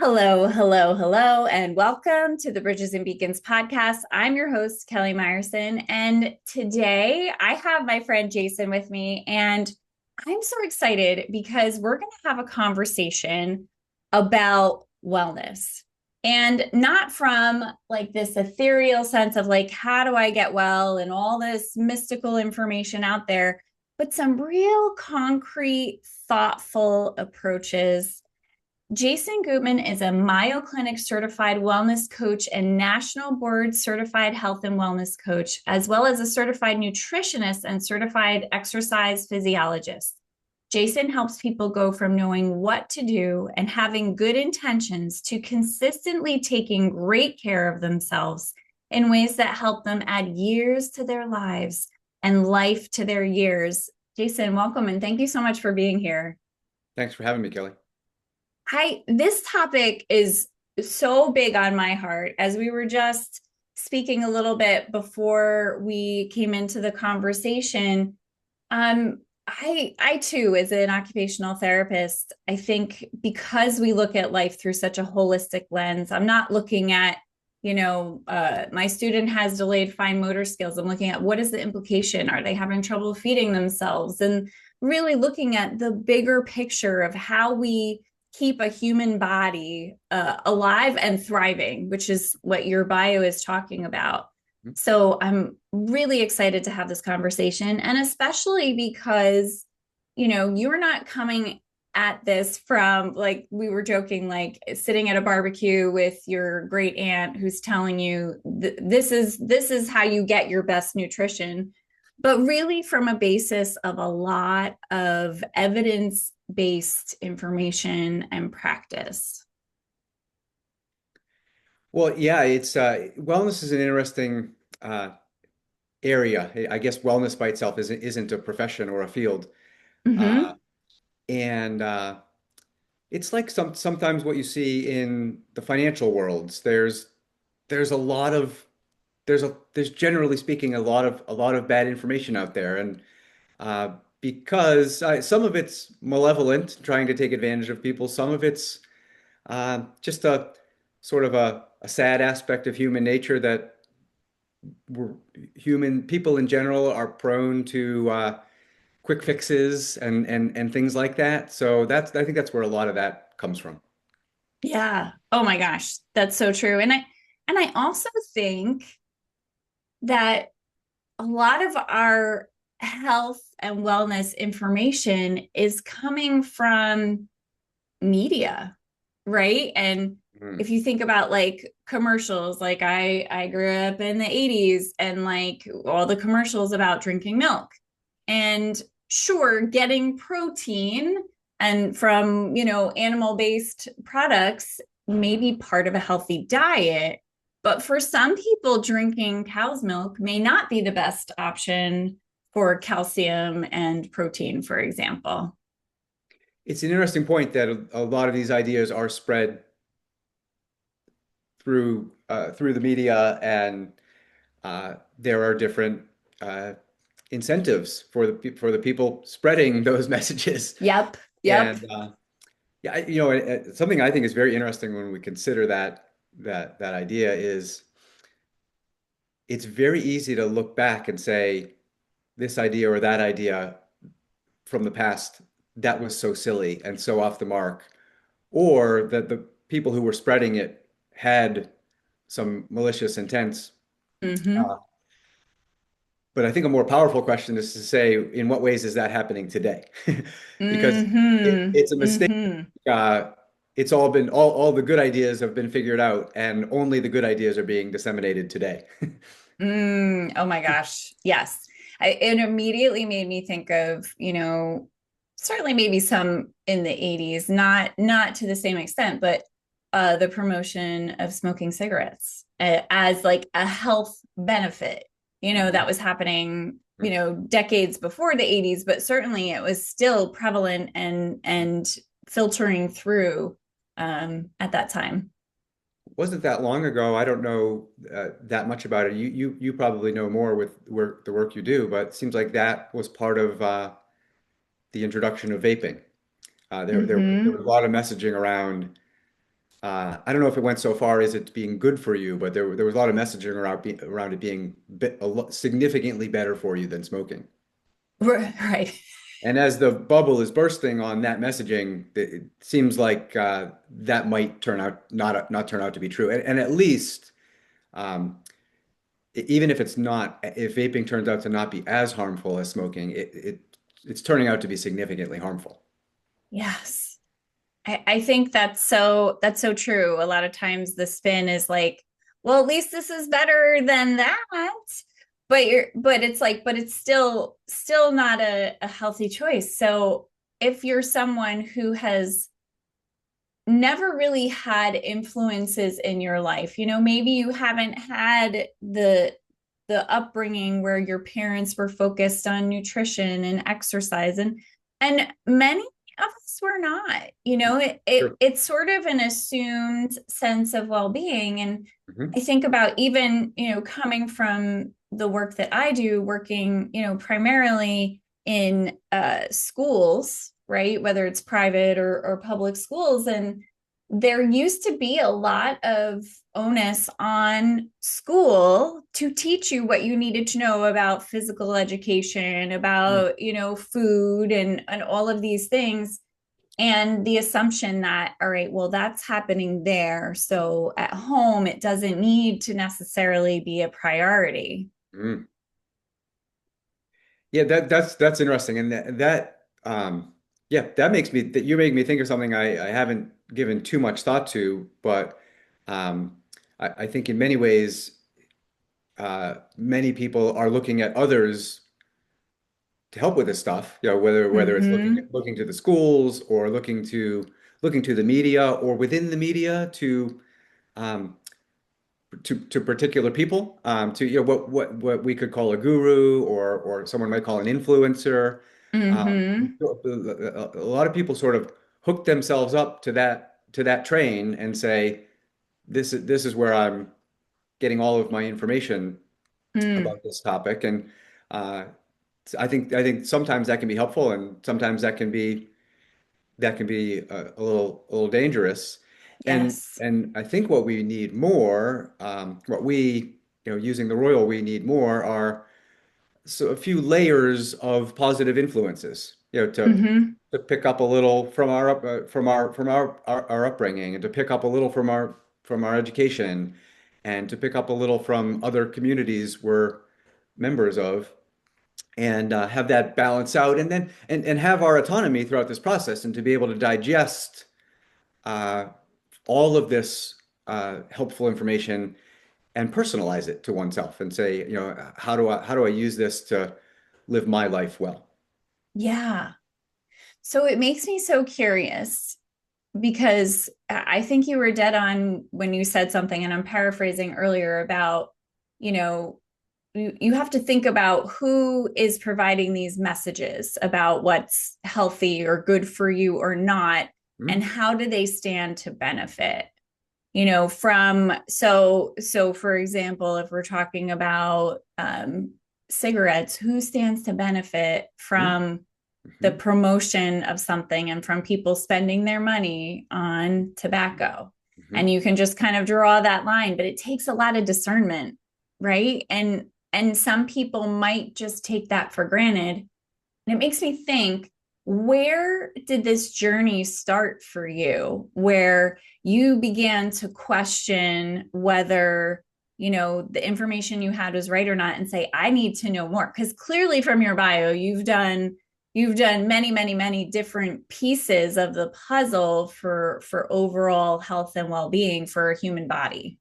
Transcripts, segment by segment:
Hello, hello, hello, and welcome to the Bridges and Beacons podcast. I'm your host, Kelly Meyerson, and today I have my friend Jason with me, and I'm so excited because we're going to have a conversation about wellness and not from like this ethereal sense of like, how do I get well and all this mystical information out there, but some real concrete, thoughtful approaches. Jason Gootman is a Mayo Clinic certified wellness coach and national board certified health and wellness coach, as well as a certified nutritionist and certified exercise physiologist. Jason helps people go from knowing what to do and having good intentions to consistently taking great care of themselves in ways that help them add years to their lives and life to their years. Jason, welcome and thank you so much for being here. Thanks for having me, Kelly. This topic is so big on my heart. As we were just speaking a little bit before we came into the conversation, I too, as an occupational therapist, I think because we look at life through such a holistic lens, I'm not looking at, my student has delayed fine motor skills. I'm looking at what is the implication? Are they having trouble feeding themselves? And really looking at the bigger picture of how we keep a human body alive and thriving, which is what your bio is talking about. So I'm really excited to have this conversation. And especially because, you're not coming at this from like we were joking, like sitting at a barbecue with your great aunt who's telling you this is how you get your best nutrition, but really from a basis of a lot of evidence based information and practice. Well, yeah, it's wellness is an interesting uh, area. I guess wellness by itself isn't a profession or a field, uh, Mm-hmm. and it's like sometimes what you see in the financial worlds. There's a lot of there's generally speaking a lot of bad information out there, and because some of it's malevolent, trying to take advantage of people, some of it's just a sort of a sad aspect of human nature that we're human people in general are prone to quick fixes and things like that. So I think that's where a lot of that comes from. Yeah. Oh my gosh, that's so true. And I also think that a lot of our health and wellness information is coming from media, right? And Mm. if you think about like commercials, like I grew up in the 80s and like all the commercials about drinking milk. And sure, getting protein and from, animal-based products may be part of a healthy diet, but for some people drinking cow's milk may not be the best option for calcium and protein, for example. It's an interesting point that a lot of these ideas are spread through the media, and there are different uh, incentives for the people spreading those messages. Yep. Yep. And yeah, something I think is very interesting when we consider that idea is it's very easy to look back and say this idea or that idea from the past that was so silly and so off the mark, or that the people who were spreading it had some malicious intents. Mm-hmm. Uh, but I think a more powerful question is to say, in what ways is that happening today? Because Mm-hmm. it's a mistake. Mm-hmm. Uh, it's all the good ideas have been figured out, and only the good ideas are being disseminated today. Oh my gosh. Yes. It immediately made me think of, certainly maybe some in the 80s, not to the same extent, but the promotion of smoking cigarettes as like a health benefit, that Mhm. was happening, decades before the 80s, but certainly it was still prevalent and filtering through at that time. Wasn't that long ago. I don't know that much about it. You probably know more with the work you do, but it seems like that was part of the introduction of vaping. There was a Mm-hmm. lot of messaging around. I don't know if it went so far as it being good for you, but there was a lot of messaging around it being significantly better for you than smoking. Right. And as the bubble is bursting on that messaging, it seems like that might turn out not turn out to be true. And at least, um, even if it's not, if vaping turns out to not be as harmful as smoking, it's turning out to be significantly harmful. Yes. I think that's so true. A lot of times the spin is like, well, at least this is better than that. But it's like, but it's still not a healthy choice. So if you're someone who has never really had influences in your life, maybe you haven't had the upbringing where your parents were focused on nutrition and exercise, and many of us were not. Sure. It's sort of an assumed sense of well-being. And Mhm. I think about, even coming from the work that I do, working primarily in schools, right, whether it's private or public schools. And there used to be a lot of onus on school to teach you what you needed to know about physical education, Mm. about food, and all of these things. And the assumption that, all right, well, that's happening there, so at home it doesn't need to necessarily be a priority. Mm. Yeah, that's interesting, and yeah, that makes me that you make me think of something I haven't given too much thought to, but um, I think in many ways, many people are looking at others to help with this stuff. Whether it's Mm-hmm. looking to the schools or looking to the media or within the media um, to particular people, to what we could call a guru or someone might call an influencer. Mm-hmm. A lot of people sort of hook themselves up to that train and say, this is where I'm getting all of my information Mm. about this topic. And uh, I think sometimes that can be helpful, and sometimes that can be a little dangerous. Yes. And I think what we need more, what we, using the royal, we need more are so a few layers of positive influences, Mm-hmm. to pick up a little from our upbringing, and to pick up a little from our education, and to pick up a little from other communities we're members of, and have that balance out, and then and have our autonomy throughout this process, and to be able to digest uh, all of this helpful information and personalize it to oneself and say, how do I use this to live my life well? Yeah. So it makes me so curious, because I think you were dead on when you said something, and I'm paraphrasing earlier, about, you know, you have to think about who is providing these messages about what's healthy or good for you or not, and Hmm. how do they stand to benefit, from, so for example, if we're talking about cigarettes, who stands to benefit Hmm. from the Hmm. promotion of something and from people spending their money on tobacco? Hmm. And you can just kind of draw that line, but it takes a lot of discernment, right? And some people might just take that for granted. And it makes me think, where did this journey start for you, where you began to question whether, the information you had was right or not, and say, I need to know more? Because clearly from your bio, you've done many, many, many different pieces of the puzzle for overall health and well-being for a human body.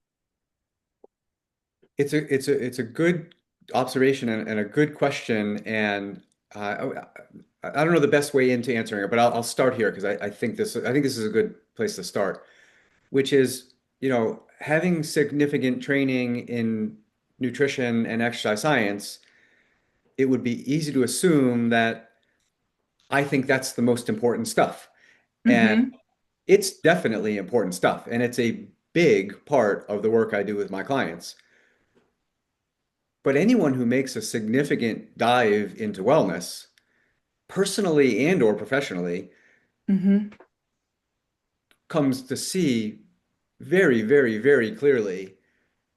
It's a good observation and a good question, and I don't know the best way into answering it, but I'll start here because I think this is a good place to start, which is, having significant training in nutrition and exercise science, it would be easy to assume that I think that's the most important stuff. And Mm-hmm. it's definitely important stuff. And it's a big part of the work I do with my clients. But anyone who makes a significant dive into wellness, personally and or professionally, Mm-hmm. comes to see. very, very, very clearly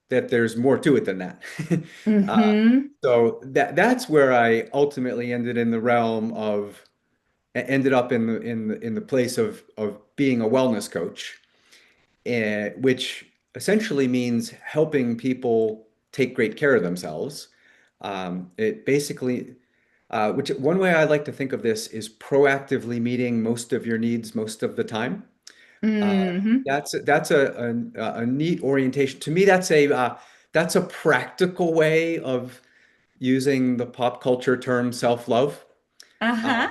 that there's more to it than that. Uh, Mm-hmm. so that's where I ultimately ended up in the place of being a wellness coach, which essentially means helping people take great care of themselves. It basically, which one way I like to think of this is proactively meeting most of your needs most of the time. Uh, Mm-hmm. that's a neat orientation. To me, that's a practical way of using the pop culture term self-love. Uh-huh.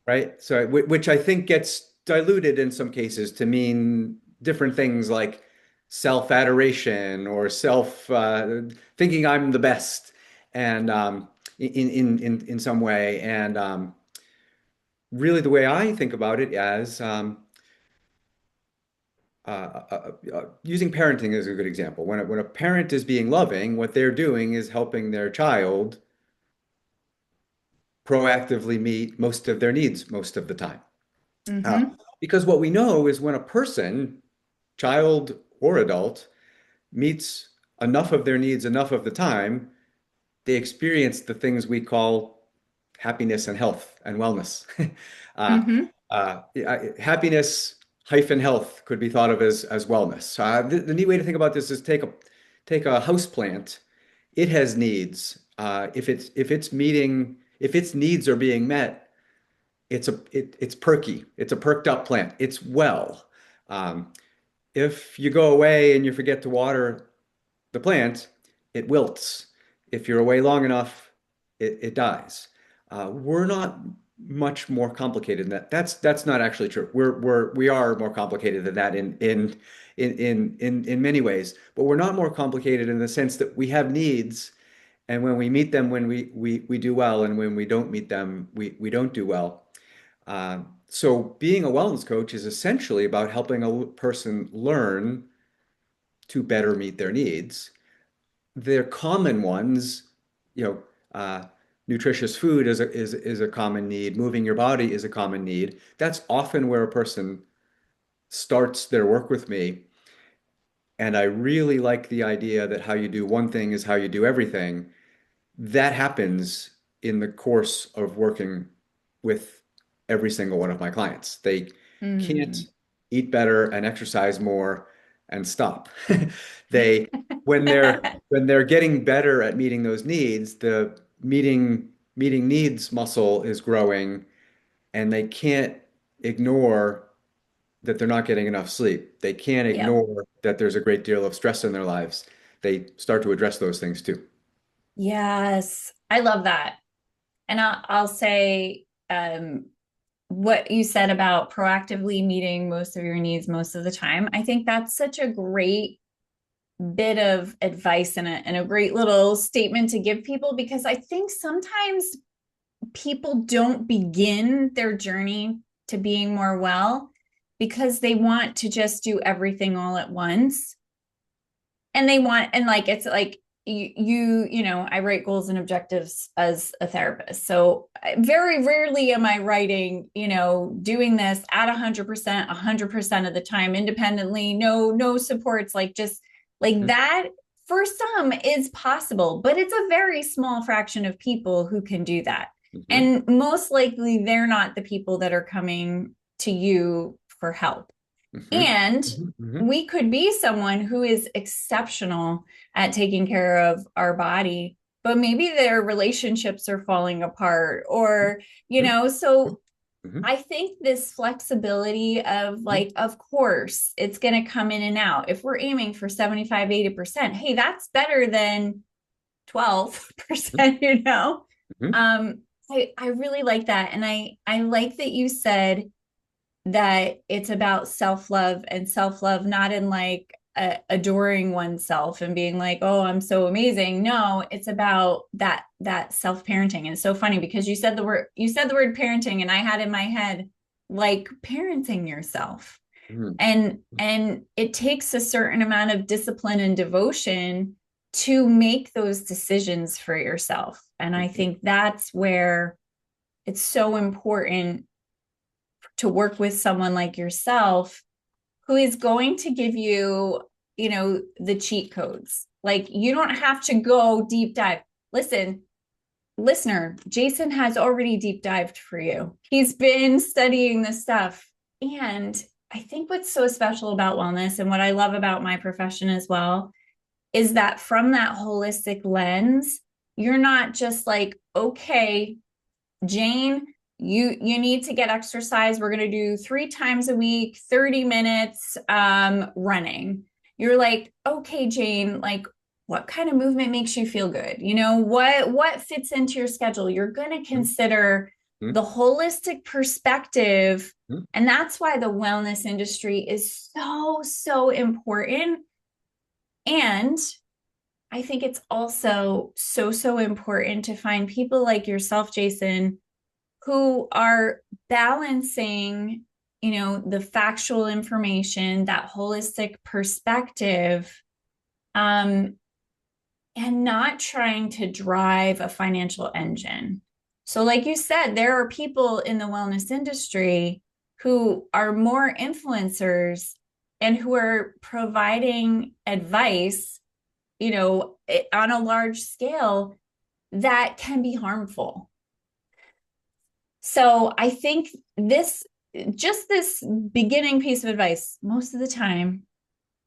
Right? So, which I think gets diluted in some cases to mean different things like self-adoration or self thinking I'm the best, and in some way. And really, the way I think about it as using parenting as a good example. When a parent is being loving, what they're doing is helping their child proactively meet most of their needs most of the time. Uh, Mm-hmm. because what we know is when a person, child or adult, meets enough of their needs enough of the time, they experience the things we call happiness and health and wellness. uh, Mm-hmm. Happiness hyphen health could be thought of as wellness. The neat way to think about this is take a house plant. It has needs. If its needs are being met, it's perky. It's a perked up plant. It's well. Um, if you go away and you forget to water the plant, it wilts. If you're away long enough, it dies. We're not much more complicated than that. That's not actually true. We are more complicated than that in many ways, but we're not more complicated in the sense that we have needs, and when we meet them, when we do well, and when we don't meet them, we don't do well. So being a wellness coach is essentially about helping a person learn to better meet their needs. They're common ones, you know, nutritious food is a common need. Moving your body is a common need. That's often where a person starts their work with me. And I really like the idea that how you do one thing is how you do everything. That happens in the course of working with every single one of my clients. They can't Mm. eat better and exercise more and stop. They when they're getting better at meeting those needs, the meeting needs muscle is growing, and they can't ignore that they're not getting enough sleep. They can't Yep. ignore that there's a great deal of stress in their lives. They start to address those things too. Yes. I love that. And I'll say what you said about proactively meeting most of your needs most of the time. I think that's such a great bit of advice and a great little statement to give people because I think sometimes people don't begin their journey to being more well because they want to just do everything all at once and they want and like it's like you know I write goals and objectives as a therapist, so very rarely am I writing doing this at 100% of the time independently, no supports, like just like that for some is possible, but it's a very small fraction of people who can do that, Mhm. and most likely they're not the people that are coming to you for help. Mhm. And Mhm. Mhm. we could be someone who is exceptional at taking care of our body, but maybe their relationships are falling apart or, Mhm. so Mhm. I think this flexibility of Mhm. like, of course, it's going to come in and out. If we're aiming for 75, 80%, hey, that's better than 12%, you know? Mhm. Um, I really like that. And I like that you said that it's about self-love and self-love not in like adoring oneself and being like, oh, I'm so amazing. No, it's about that self-parenting. And it's so funny because you said the word parenting and I had in my head like parenting yourself, Mhm. and it takes a certain amount of discipline and devotion to make those decisions for yourself, and I Mhm. think that's where it's so important to work with someone like yourself who is going to give you, the cheat codes. Like you don't have to go deep dive. Listen, listener, Jason has already deep dived for you. He's been studying this stuff. And I think what's so special about wellness and what I love about my profession as well is that from that holistic lens, you're not just like, okay, Jane, you need to get exercise. We're going to do 3 times a week, 30 minutes running. You're like, okay, Jane, like what kind of movement makes you feel good? What fits into your schedule? You're going to consider Mhm. the holistic perspective. Mhm. And that's why the wellness industry is so, so important. And I think it's also so, so important to find people like yourself, Jason, who are balancing, the factual information, that holistic perspective, um, and not trying to drive a financial engine. So, like you said, there are people in the wellness industry who are more influencers and who are providing advice, on a large scale that can be harmful. So I think this beginning piece of advice, most of the time,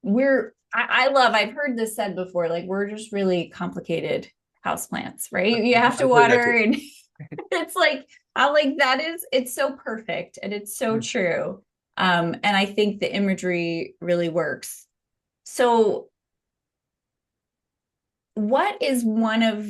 I've heard this said before, like we're just really complicated houseplants, right? You have to I've heard that water too. and it's like, I'm like, it's so perfect and it's so Mm. true. And I think the imagery really works. So what is one of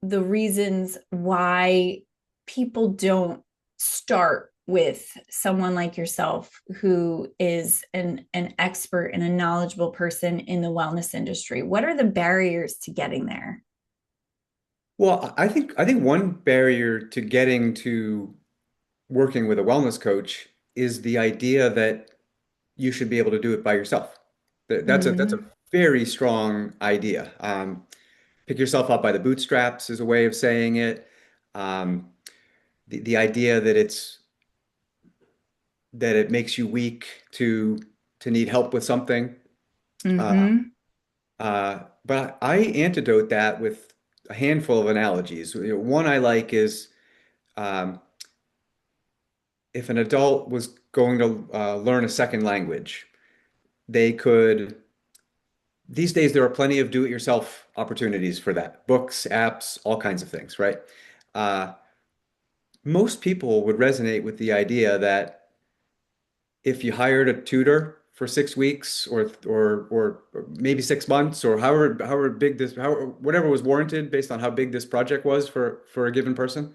the reasons why people don't start with someone like yourself who is an expert and a knowledgeable person in the wellness industry? What are the barriers to getting there? Well, I think one barrier to getting to working with a wellness coach is the idea that you should be able to do it by yourself. That's a Mm-hmm. very strong idea. Pick yourself up by the bootstraps is a way of saying it. Um, the idea that it makes you weak to need help with something. Uh, Mm-hmm. but I antidote that with a handful of analogies. One I like is um, if an adult was going to learn a second language, they could. These days, there are plenty of do-it-yourself opportunities for that. Books, apps, all kinds of things, right? Uh, Most people would resonate with the idea that if you hired a tutor for 6 weeks or maybe 6 months or however big this however whatever was warranted based on how big this project was for a given person,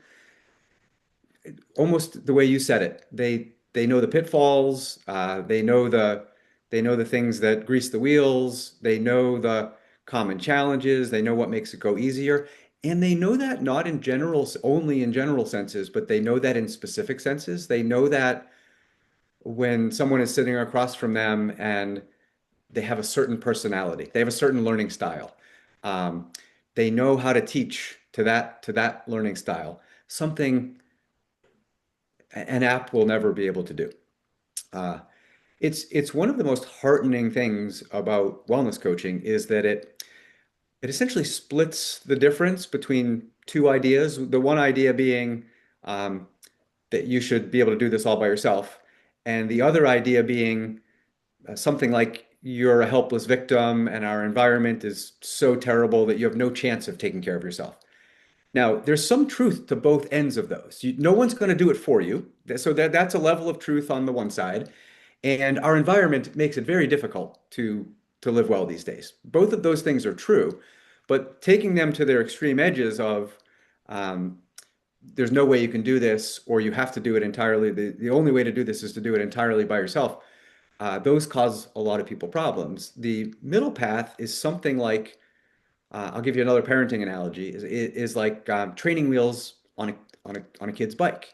almost the way you said it, they know the pitfalls, they know the things that grease the wheels, they know the common challenges, they know what makes it go easier. And they know that not in general, only in general senses, but they know that in specific senses. They know that when someone is sitting across from them and they have a certain personality, they have a certain learning style. Um, they know how to teach to that learning style, something an app will never be able to do. Uh, it's one of the most heartening things about wellness coaching is that it essentially splits the difference between two ideas. The one idea being um, that you should be able to do this all by yourself, and the other idea being something like you're a helpless victim and our environment is so terrible that you have no chance of taking care of yourself. Now, there's some truth to both ends of those. No one's going to do it for you. So that's a level of truth on the one side. And our environment makes it very difficult to live well these days. Both of those things are true, but taking them to their extreme edges of um, there's no way you can do this, or you have to do it entirely. The only way to do this is to do it entirely by yourself. Those cause a lot of people problems. The middle path is something like I'll give you another parenting analogy, is like training wheels on a kid's bike.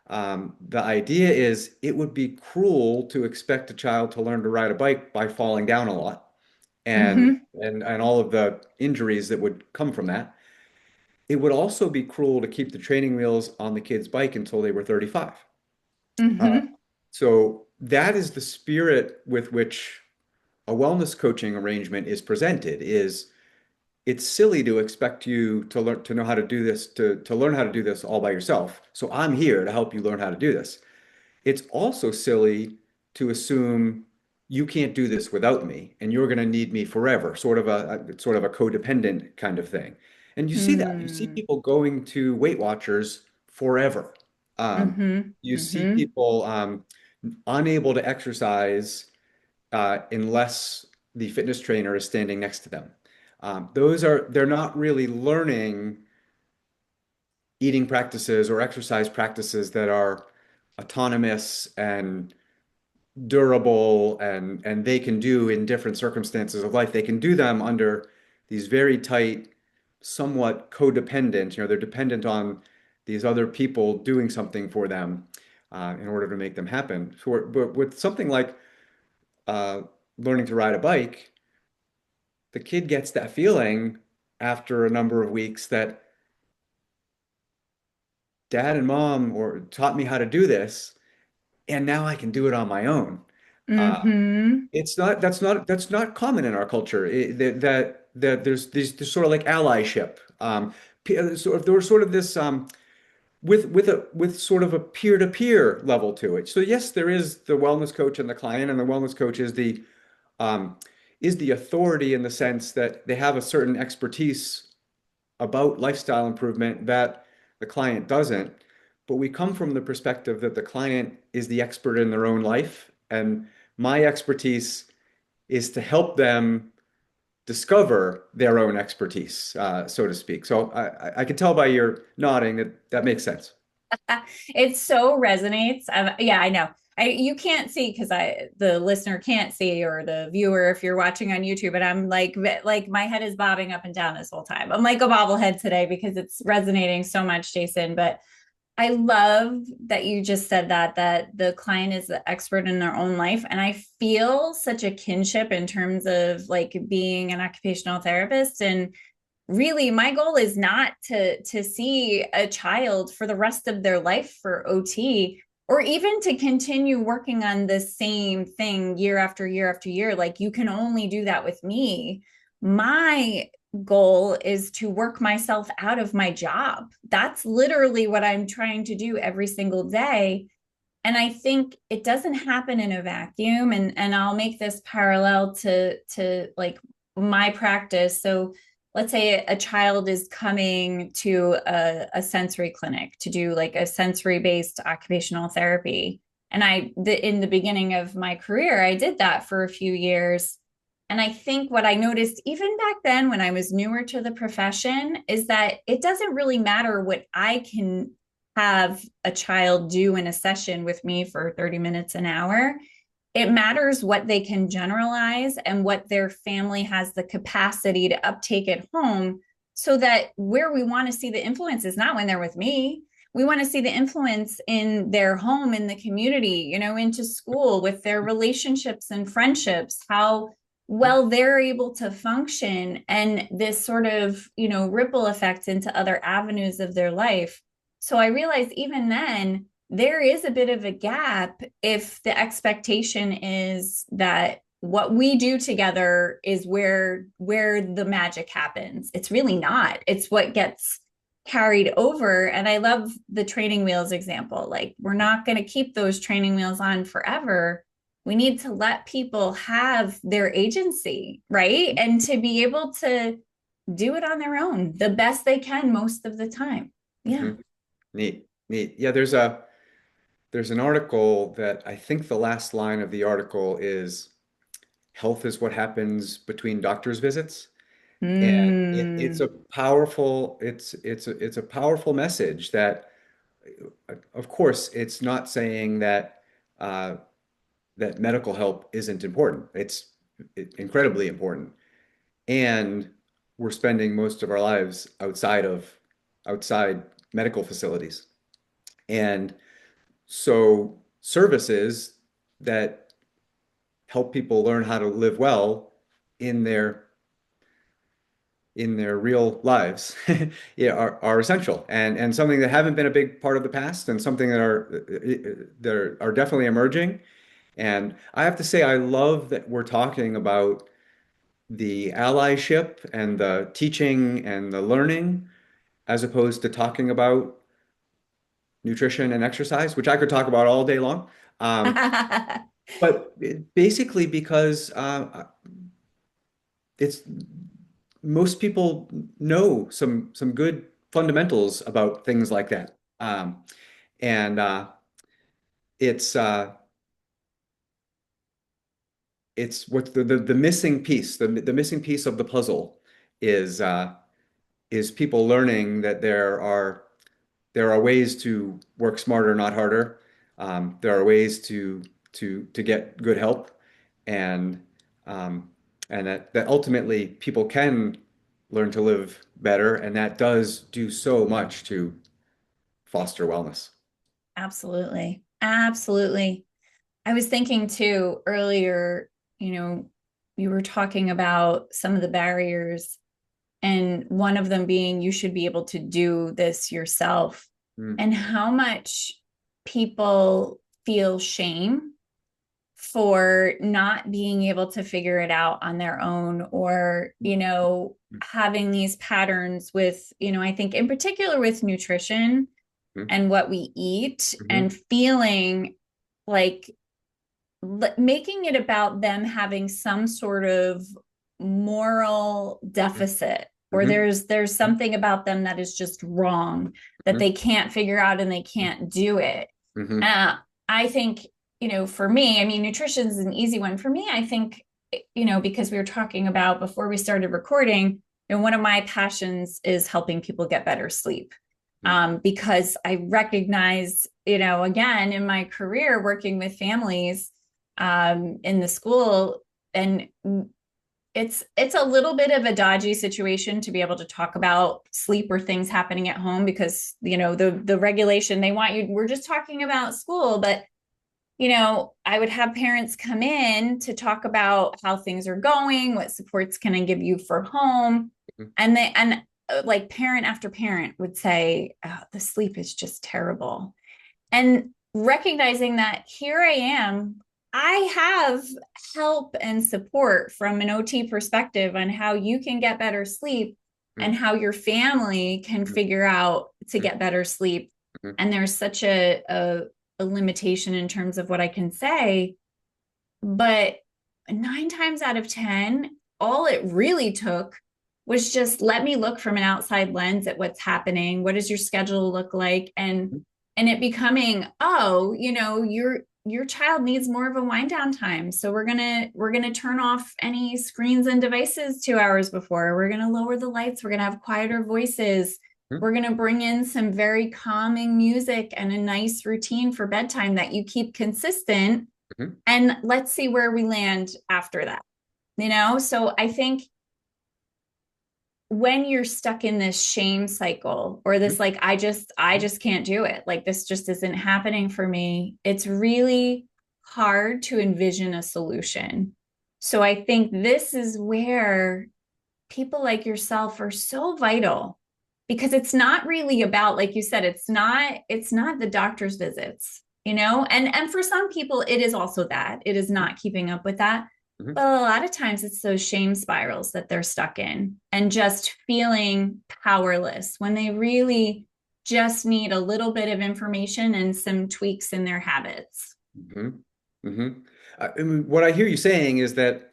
The idea is it would be cruel to expect a child to learn to ride a bike by falling down a lot and Mm-hmm. and all of the injuries that would come from that. It would also be cruel to keep the training wheels on the kid's bike until they were 35. Uh, Mm-hmm. so that is the spirit with which a wellness coaching arrangement is presented. Is it's silly to expect you to learn to know how to do this to learn how to do this all by yourself. So I'm here to help you learn how to do this. It's also silly to assume you can't do this without me and you're going to need me forever, sort of a codependent kind of thing. And you see that. You see Mm. people going to Weight Watchers forever. Mm-hmm. You see Mm-hmm. people unable to exercise unless the fitness trainer is standing next to them. They're not really learning eating practices or exercise practices that are autonomous and durable and they can do in different circumstances of life. They can do them under these very tight, somewhat codependent, they're dependent on these other people doing something for them in order to make them happen. But with something like uh, learning to ride a bike, the kid gets that feeling after a number of weeks that dad and mom or taught me how to do this, and now I can do it on my own. Uh, Mm-hmm. it's not that's not common in our culture. That there's sort of like allyship. There was sort of this with sort of a peer-to-peer level to it. So yes, there is the wellness coach and the client, and the wellness coach um, is the authority in the sense that they have a certain expertise about lifestyle improvement that the client doesn't. But we come from the perspective that the client is the expert in their own life, and my expertise is to help them discover their own expertise, so to speak. So I can tell by your nodding that that makes sense. It so resonates. Yeah, I know. You can't see because the listener can't see or the viewer if you're watching on YouTube, and I'm like my head is bobbing up and down this whole time. I'm like a bobblehead today because it's resonating so much, Jason. But I love that you just said that the client is the expert in their own life. And I feel such a kinship in terms of like being an occupational therapist. And really my goal is not to see a child for the rest of their life for OT or even to continue working on the same thing year after year after year. Like you can only do that with me. My goal is to work myself out of my job. That's literally what I'm trying to do every single day. And I think it doesn't happen in a vacuum. And I'll make this parallel to like my practice. So let's say a child is coming to a sensory clinic to do like a sensory based occupational therapy. And in the beginning of my career, I did that for a few years. And I think what I noticed even back then when I was newer to the profession is that it doesn't really matter what I can have a child do in a session with me for 30 minutes an hour. It matters what they can generalize and what their family has the capacity to uptake at home, so that where we want to see the influence is not when they're with me. We want to see the influence in their home, in the community, into school, with their relationships and friendships, how well they're able to function, and this sort of, ripple effect into other avenues of their life. So I realized even then there is a bit of a gap if the expectation is that what we do together is where the magic happens. It's really not. It's what gets carried over. And I love the training wheels example. Like we're not going to keep those training wheels on forever. We need to let people have their agency, right? And to be able to do it on their own the best they can most of the time. Yeah. Mhm. Neat, neat. Yeah, there's an article that I think the last line of the article is health is what happens between doctor's visits. And it's a Mm. powerful, it's a powerful message that, of course, it's not saying that uh, that medical help isn't important. It's incredibly important, and we're spending most of our lives outside medical facilities, and so services that help people learn how to live well in their real lives yeah, are essential and something that haven't been a big part of the past and something that are definitely emerging. And I have to say, I love that we're talking about the allyship and the teaching and the learning as opposed to talking about nutrition and exercise, which I could talk about all day long. Um, basically because it's most people know some good fundamentals about things like that. And it's it's what the missing piece, the missing piece of the puzzle is is people learning that there are ways to work smarter, not harder. There are ways to get good help, and um, and that ultimately people can learn to live better, and that does do so much to foster wellness. Absolutely. Absolutely. I was thinking too earlier, you know, you were talking about some of the barriers, and one of them being you should be able to do this yourself, Mm, and how much people feel shame for not being able to figure it out on their own, or mm, having these patterns with, I think in particular with nutrition mm, and what we eat, mhm, and feeling like making it about them having some sort of moral deficit, or mhm, there's something about them that is just wrong, that mhm, they can't figure out and they can't do it. mhm, I think, for me, I mean, nutrition is an easy one for me. I think, because we were talking about before we started recording, one of my passions is helping people get better sleep. mhm, Because I recognize, again, in my career working with families in the school, and it's a little bit of a dodgy situation to be able to talk about sleep or things happening at home, because the regulation, they want you, we're just talking about school, but I would have parents come in to talk about how things are going, what supports can I give you for home. mhm, And like parent after parent would say, oh, the sleep is just terrible. And recognizing that here I am, I have help and support from an OT perspective on how you can get better sleep, mhm, and how your family can mhm, figure out to mhm, get better sleep. mhm, And there's such a limitation in terms of what I can say. But 9 times out of 10, all it really took was just let me look from an outside lens at what's happening. What does your schedule look like? And it becoming, oh, your child needs more of a wind down time. So we're gonna turn off any screens and devices 2 hours before. We're gonna lower the lights. We're gonna have quieter voices. mhm, We're gonna bring in some very calming music and a nice routine for bedtime that you keep consistent, mhm, and let's see where we land after that. So I think when you're stuck in this shame cycle, or mhm, this like I just can't do it, like this just isn't happening for me, it's really hard to envision a solution. So I think this is where people like yourself are so vital, because it's not really about, like you said, it's not the doctor's visits, and for some people it is also that it is not keeping up with that. mhm, But a lot of times it's those shame spirals that they're stuck in, and just feeling powerless when they really just need a little bit of information and some tweaks in their habits. mhm, mhm. I mean, what I hear you saying is that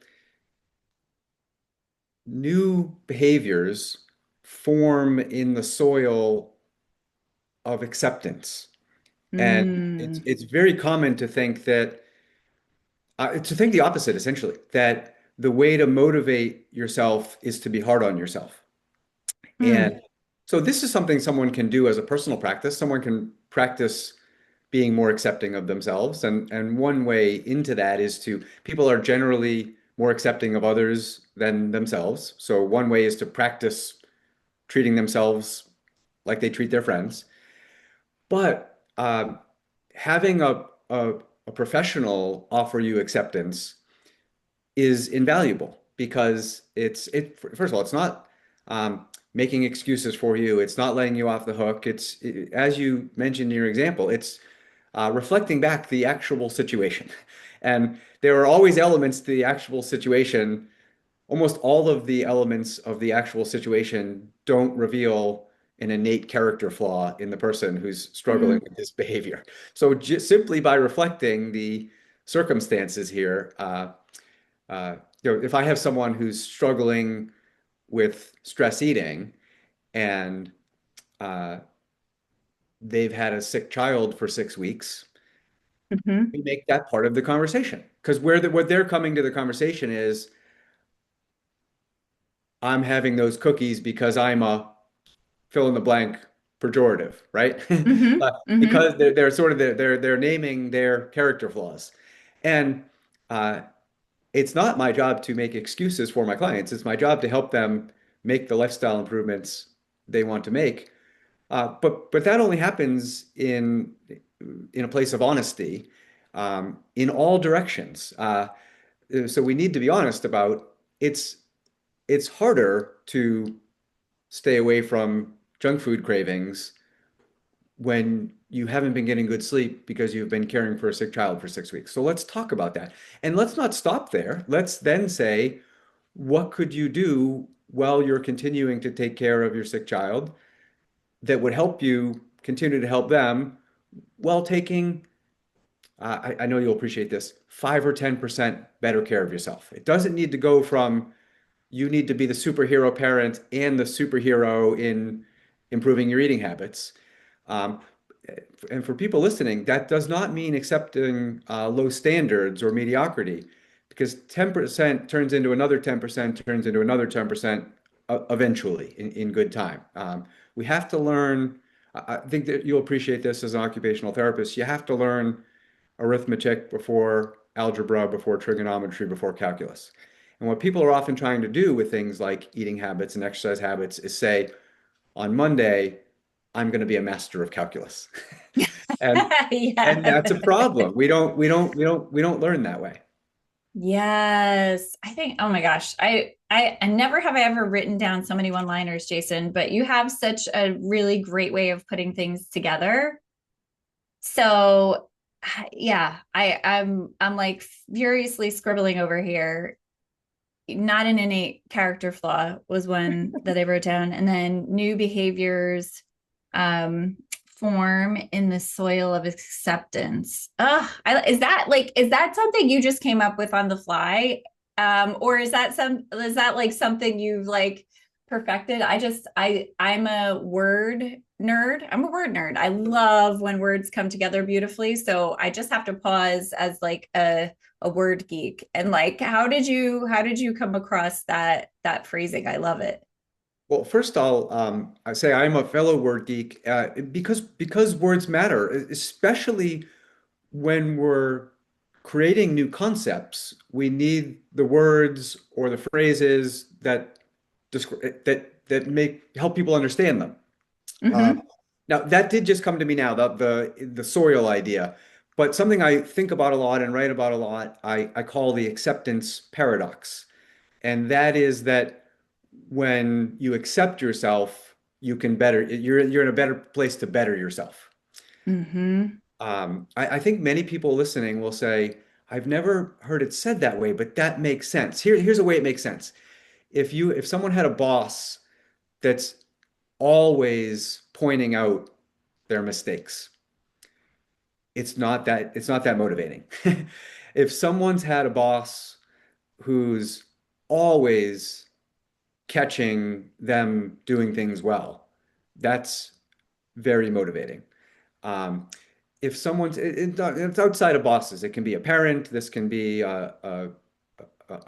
new behaviors form in the soil of acceptance. And Mm, it's very common to think that to think the opposite, essentially, that the way to motivate yourself is to be hard on yourself. mm, And so this is something someone can do as a personal practice. Someone can practice being more accepting of themselves. And one way into that is to, people are generally more accepting of others than themselves. So one way is to practice treating themselves like they treat their friends. But having a professional offer you acceptance is invaluable because first of all, it's not making excuses for you. It's not letting you off the hook. As you mentioned in your example, it's reflecting back the actual situation And there are always elements to the actual situation. Almost all of the elements of the actual situation don't reveal an innate character flaw in the person who's struggling Mm, with this behavior. So just simply by reflecting the circumstances here, uh, if I have someone who's struggling with stress eating and uh, they've had a sick child for 6 weeks, mhm, we make that part of the conversation. Because what they're coming to the conversation is, I'm having those cookies because I'm a fill in the blank pejorative, right? mhm, mhm. Because they're sort of they're naming their character flaws, and uh, it's not my job to make excuses for my clients. It's my job to help them make the lifestyle improvements they want to make. But that only happens in a place of honesty in all directions. So we need to be honest about it's it's harder to stay away from junk food cravings when you haven't been getting good sleep because you've been caring for a sick child for 6 weeks. So let's talk about that. And let's not stop there. Let's then say, what could you do while you're continuing to take care of your sick child that would help you continue to help them while taking, I know you'll appreciate this, 5 or 10% better care of yourself. It doesn't need to go from you need to be the superhero parent and the superhero in improving your eating habits. Um, and for people listening, that does not mean accepting low standards or mediocrity, because 10% turns into another 10%, turns into another 10% eventually in good time. We have to learn, I think that you'll appreciate this as an occupational therapist, you have to learn arithmetic before algebra, before trigonometry, before calculus. And what people are often trying to do with things like eating habits and exercise habits is say, on Monday, I'm going to be a master of calculus. And and Yeah. that's a problem. We don't learn that way. Yes. I think, oh my gosh, I never have I ever written down so many one-liners, Jason, but you have such a really great way of putting things together. So yeah, I'm like furiously scribbling over here. Not an innate character flaw was one that I wrote down. And then new behaviors um form in the soil of acceptance. Is that something you just came up with on the fly? Or is that like something you've like perfected? I'm a word nerd. I'm a word nerd. I love when words come together beautifully. So I just have to pause as like a word geek. And like how did you come across that phrasing? I love it. Well, first I say I'm a fellow word geek because words matter, especially when we're creating new concepts. We need the words or the phrases that make help people understand them. Uh, Mm-hmm. Now that did just come to me now, the soil idea. But something I think about a lot and write about a lot, I call the acceptance paradox. And that is that when you accept yourself, you're in a better place to better yourself. Mm-hmm. I think many people listening will say, I've never heard it said that way, but that makes sense. Here's a way it makes sense. If someone had a boss that's always pointing out their mistakes, it's not that motivating. If someone's had a boss who's always catching them doing things well, that's very motivating. Um, if it's outside of bosses, it can be a parent, this can be a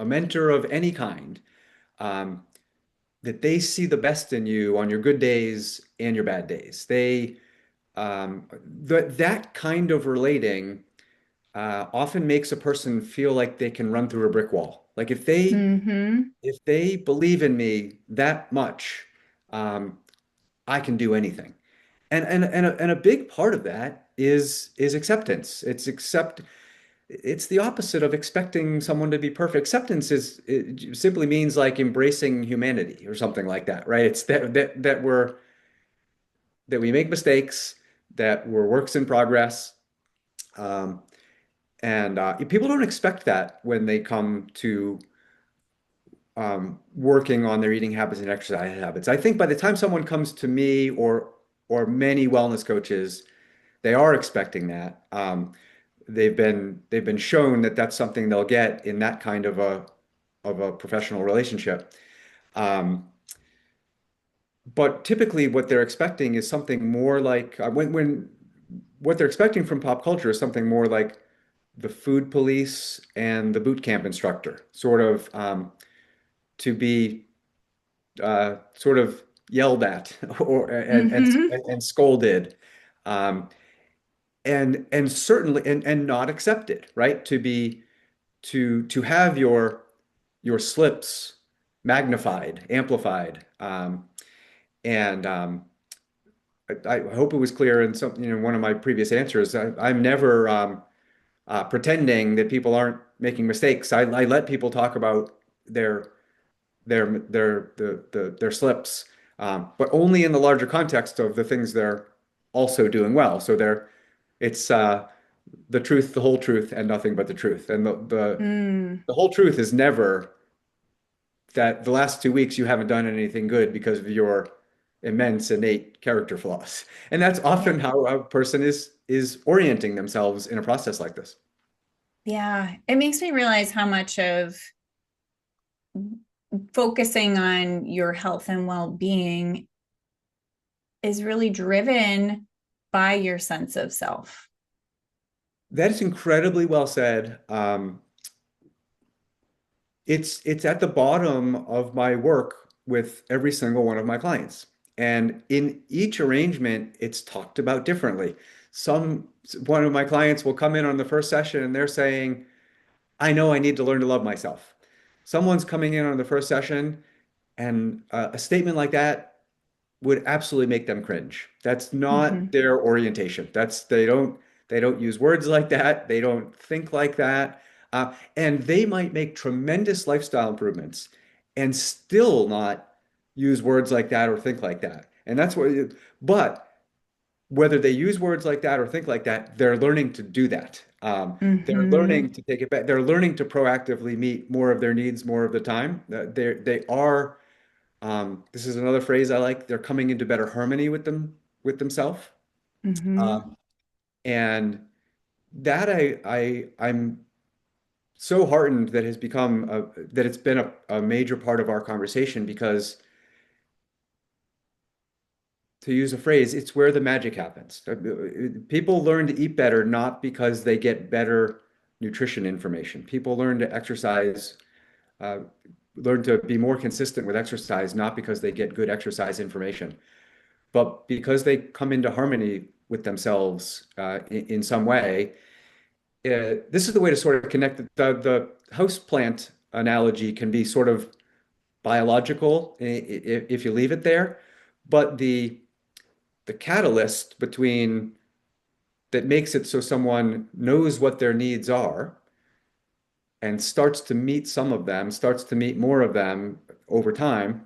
mentor of any kind, um, that they see the best in you on your good days and your bad days. That kind of relating often makes a person feel like they can run through a brick wall. Like Mm-hmm. if they believe in me that much, um, I can do anything. And a big part of that is acceptance. It's the opposite of expecting someone to be perfect. Acceptance it simply means like embracing humanity or something like that, right? It's that we make mistakes, that we're works in progress. Um, And people don't expect that when they come to working on their eating habits and exercise habits. I think by the time someone comes to me or many wellness coaches, they are expecting that. They've been shown that that's something they'll get in that kind of a professional relationship. Um, but typically, what they're expecting is something more like when what they're expecting from pop culture is something more like the food police and the boot camp instructor, sort of to be sort of yelled at or Mm-hmm. and scolded, um, and certainly and not accepted, right? To be to have your slips magnified, amplified, and I hope it was clear in some, one of my previous answers. I'm never pretending that people aren't making mistakes. I let people talk about their their slips, but only in the larger context of the things they're also doing well. So it's the truth, the whole truth, and nothing but the truth. And Mm. the whole truth is never that the last 2 weeks you haven't done anything good because of your immense innate character flaws. And that's Yeah. often how a person is orienting themselves in a process like this. Yeah. It makes me realize how much of focusing on your health and well-being is really driven by your sense of self. That is incredibly well said. It's at the bottom of my work with every single one of my clients. And in each arrangement, it's talked about differently. Some One of my clients will come in on the first session and they're saying, I know I need to learn to love myself. Someone's coming in on the first session and a statement like that would absolutely make them cringe. That's not Mm-hmm. their orientation. They don't use words like that. They don't think like that. And they might make tremendous lifestyle improvements and still not use words like that or think like that. And that's what, but whether they use words like that or think like that, they're learning to do that. They're Mm-hmm. learning to take it back. They're learning to proactively meet more of their needs more of the time. They are this is another phrase I like. They're coming into better harmony with themselves. Mm-hmm. Um, and that I'm so heartened that has become that it's been a major part of our conversation because to use a phrase, it's where the magic happens. People learn to eat better not because they get better nutrition information. People learn to exercise, uh, learn to be more consistent with exercise, not because they get good exercise information, but because they come into harmony with themselves in some way. This is the way to sort of connect the house plant analogy can be sort of biological if you leave it there, but the catalyst between that makes it so someone knows what their needs are and starts to meet some of them, starts to meet more of them over time.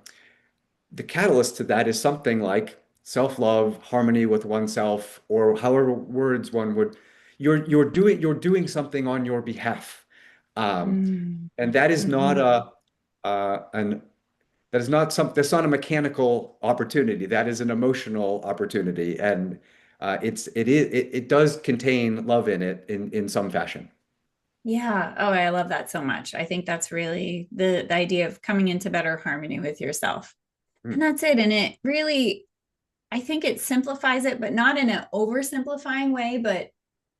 The catalyst to that is something like self-love, harmony with oneself, or however words one would. You're doing something on your behalf, um, and that is not Mm-hmm. an that is not some that's not a mechanical opportunity. That is an emotional opportunity, and it does contain love in it in some fashion. Yeah. Oh, I love that so much. I think that's really the idea of coming into better harmony with yourself. And Mm. that's it. And it really, I think it simplifies it, but not in an oversimplifying way, but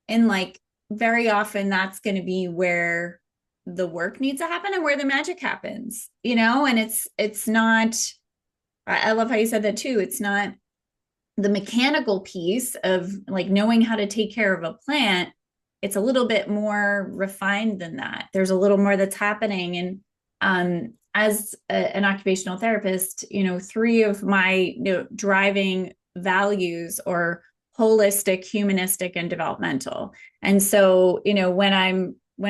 in like very often that's going to be where the work needs to happen and where the magic happens, and it's not, I love how you said that too. It's not the mechanical piece of like knowing how to take care of a plant. It's a little bit more refined than that. There's a little more that's happening. And as an occupational therapist, three of my driving values are holistic, humanistic, and developmental. And so, when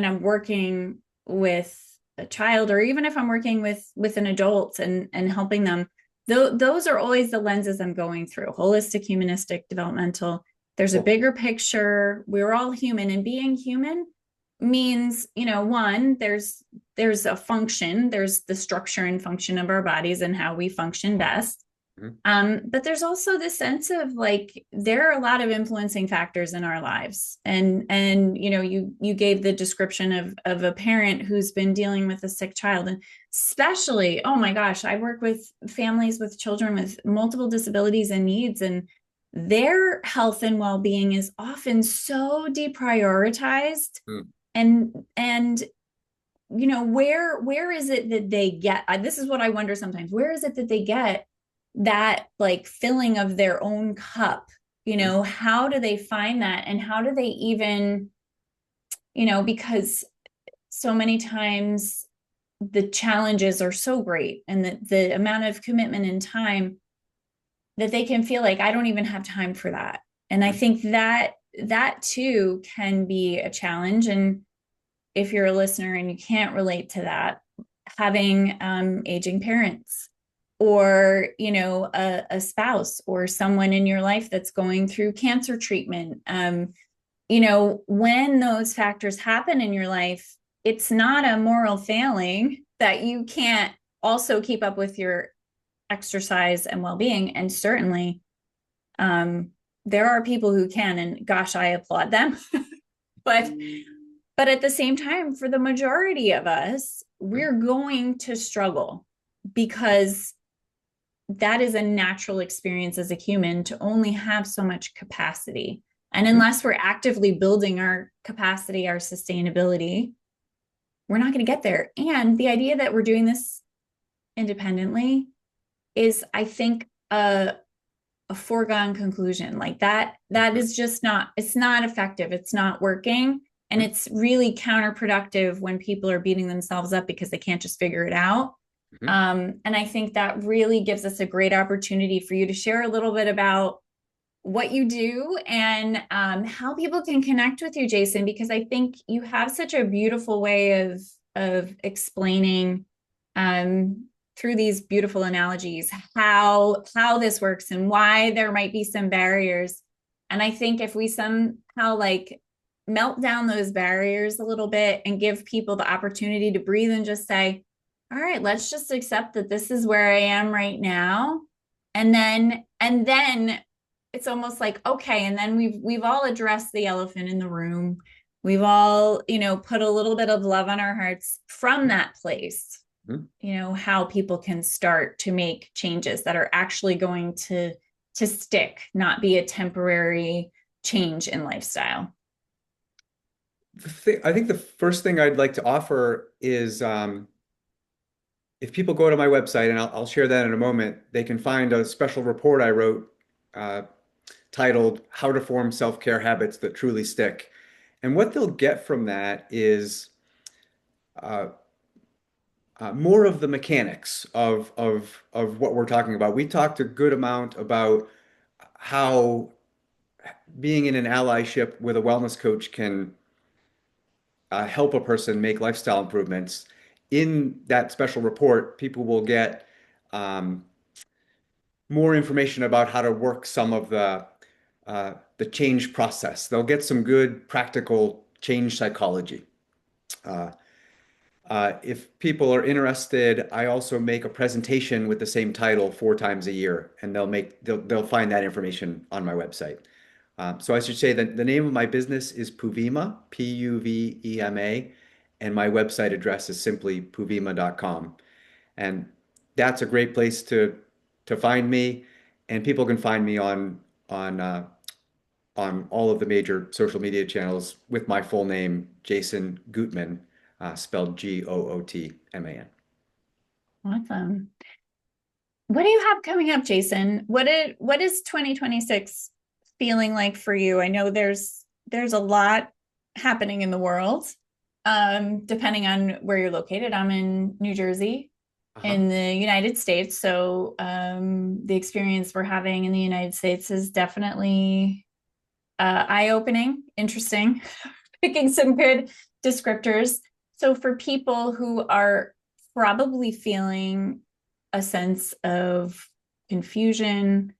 I'm working with a child, or even if I'm working with an adult and helping them, those are always the lenses I'm going through: holistic, humanistic, developmental. There's a Well, bigger picture. We're all human, and being human means, one, there's a function, there's the structure and function of our bodies and how we function best. Mhm. But there's also this sense of like there are a lot of influencing factors in our lives, and you gave the description of a parent who's been dealing with a sick child, and especially, oh my gosh, I work with families with children with multiple disabilities and needs, and their health and well-being is often so deprioritized, Mm. and where is it that they get, this is what I wonder sometimes, where is it that they get that like filling of their own cup? Mhm. How do they find that, and how do they even, because so many times the challenges are so great, and the amount of commitment and time that they can feel like I don't even have time for that. And I Mhm. think that too can be a challenge. And if you're a listener and you can't relate to that, having aging parents, or a spouse or someone in your life that's going through cancer treatment, when those factors happen in your life, it's not a moral failing that you can't also keep up with your exercise and well-being. And certainly um, there are people who can, and gosh, I applaud them. but but at the same time, for the majority of us, Mhm. we're going to struggle, because that is a natural experience as a human, to only have so much capacity. And Mhm. unless we're actively building our capacity, our sustainability, we're not going to get there. And the idea that we're doing this independently is, I think, a foregone conclusion. Like that Mhm. is just not, it's not effective, it's not working. And Mhm. it's really counterproductive when people are beating themselves up because they can't just figure it out. Mhm. And I think that really gives us a great opportunity for you to share a little bit about what you do, and how people can connect with you, Jason, because I think you have such a beautiful way of explaining, um, through these beautiful analogies, how this works and why there might be some barriers. And I think if we somehow like melt down those barriers a little bit and give people the opportunity to breathe and just say, all right, let's just accept that this is where I am right now. And then it's almost like, okay, and then we've all addressed the elephant in the room. We've all, put a little bit of love on our hearts from that place. Mhm. How people can start to make changes that are actually going to stick, not be a temporary change in lifestyle. I think the first thing I'd like to offer is if people go to my website, and I'll share that in a moment, they can find a special report I wrote uh, titled How to Form Self-Care Habits That Truly Stick. And what they'll get from that is uh, more of the mechanics of what we're talking about. We talked a good amount about how being in an allyship with a wellness coach can help a person make lifestyle improvements. In that special report, people will get um, more information about how to work some of the change process. They'll get some good practical change psychology. Uh, if people are interested, I also make a presentation with the same title 4 times a year, and they'll find that information on my website. So I should say that the name of my business is Puvema, Puvema, and my website address is simply puvema.com. And that's a great place to find me, and people can find me on uh, on all of the major social media channels with my full name, Jason Gootman, spelled Gootman. Awesome. What do you have coming up, Jason? What is 2026 feeling like for you? I know there's a lot happening in the world. Depending on where you're located. I'm in New Jersey Uh-huh. in the United States. So the experience we're having in the United States is definitely eye-opening, interesting, picking some good descriptors. So for people who are probably feeling a sense of confusion,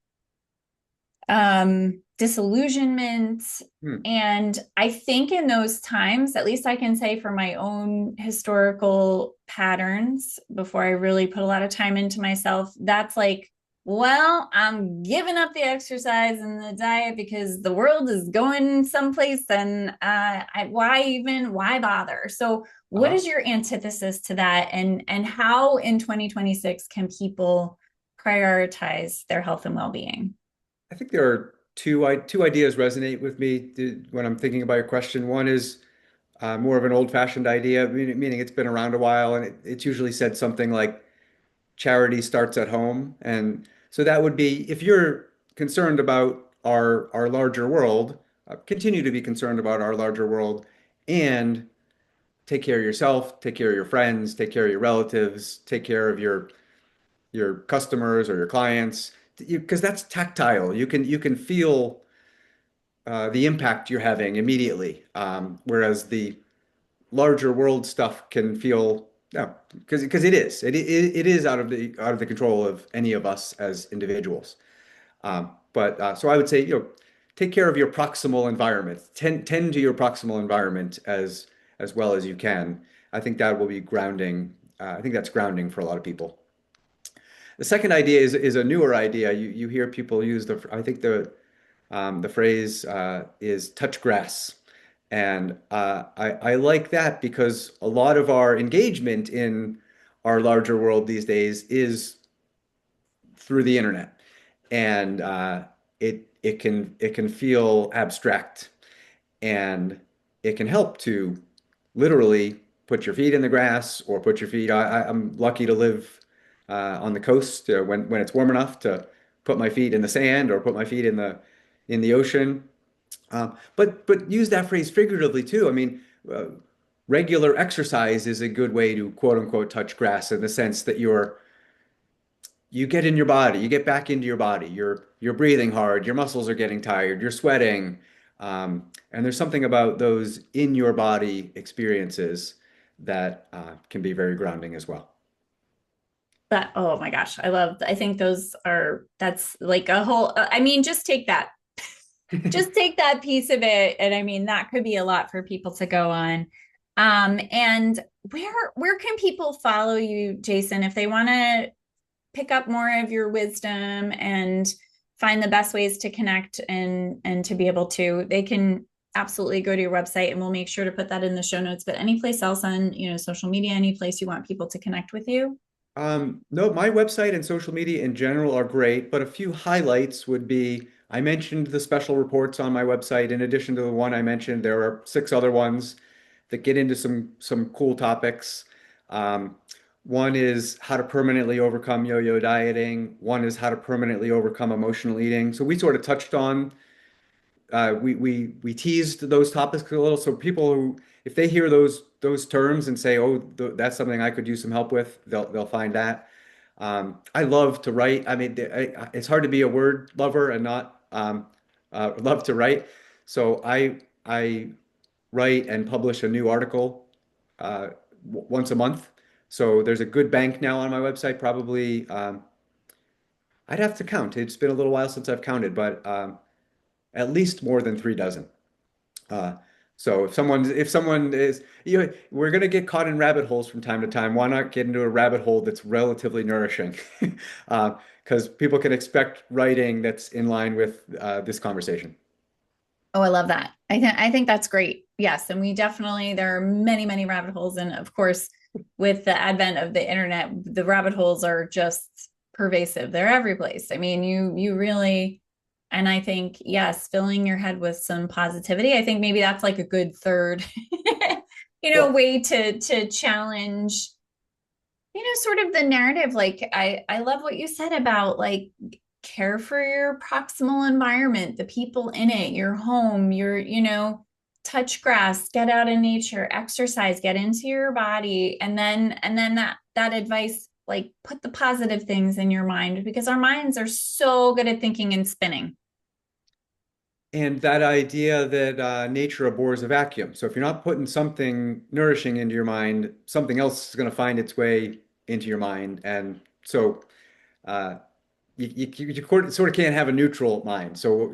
disillusionment. Hmm. And I think in those times, at least I can say for my own historical patterns, before I really put a lot of time into myself, that's like, well, I'm giving up the exercise and the diet because the world is going someplace, and why bother? So what Uh-huh. is your antithesis to that, and how in 2026 can people prioritize their health and well-being? I think there are two ideas resonate with me when I'm thinking about your question. One is more of an old-fashioned idea, meaning it's been around a while, and it's usually said something like charity starts at home. And so that would be if you're concerned about our larger world, continue to be concerned about our larger world and take care of yourself, take care of your friends, take care of your relatives, take care of your customers or your clients, because that's tactile. You can feel the impact you're having immediately, whereas the larger world stuff can feel no, because it is out of the control of any of us as individuals. But so I would say, take care of your proximal environment. Tend to your proximal environment as well as you can. I think that will be grounding. I think that's grounding for a lot of people. The second idea is a newer idea. You hear people use I think the phrase is touch grass. And I like that because a lot of our engagement in our larger world these days is through the internet. And it can feel abstract, and it can help to literally put your feet in the grass or put your feet. I'm lucky to live on the coast when it's warm enough to put my feet in the sand or put my feet in the ocean. But use that phrase figuratively too. I mean, regular exercise is a good way to quote unquote touch grass in the sense that you get in your body, you get back into your body. You're breathing hard, your muscles are getting tired, you're sweating, and there's something about those in your body experiences that can be very grounding as well. But oh my gosh, I think that's like a whole, I mean, just take that piece of it. And I mean, that could be a lot for people to go on. And where can people follow you, Jason, if they want to pick up more of your wisdom and find the best ways to connect and to be able to, they can absolutely go to your website, and we'll make sure to put that in the show notes. But any place else on, social media, any place you want people to connect with you? No, my website and social media in general are great, but a few highlights would be I mentioned the special reports on my website. In addition to the one I mentioned, there are six other ones that get into some cool topics. Um, One is how to permanently overcome yo-yo dieting. One is how to permanently overcome emotional eating. So we sort of touched on we teased those topics a little, so people who, if they hear those terms and say, "Oh, that's something I could use some help with," they'll find that. I love to write. I mean, it's hard to be a word lover and not love to write. So I write and publish a new article once a month. So there's a good bank now on my website. Probably I'd have to count. It's been a little while since I've counted, but at least more than 3 dozen. Uh, so if someone is, we're gonna get caught in rabbit holes from time to time. Why not get into a rabbit hole that's relatively nourishing? Because people can expect writing that's in line with this conversation. Oh, I love that. I think that's great. Yes, and we definitely, there are many, many rabbit holes, and of course, with the advent of the internet, the rabbit holes are just pervasive. They're every place. I mean, you really, and I think yes, filling your head with some positivity. I think maybe that's like a good third, Well, way to challenge, sort of the narrative. Like I love what you said about like care for your proximal environment, the people in it, your home, touch grass, get out in nature, exercise, get into your body, and then that advice, like put the positive things in your mind, because our minds are so good at thinking and spinning. and that idea that nature abhors a vacuum. So if you're not putting something nourishing into your mind, something else is going to find its way into your mind. And so, uh, sort of can't have a neutral mind. So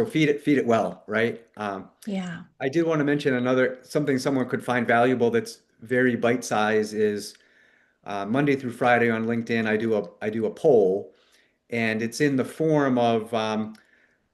feed it well, right? Yeah. I did want to mention another something someone could find valuable that's very bite size is Monday through Friday on LinkedIn. I do a poll, and it's in the form of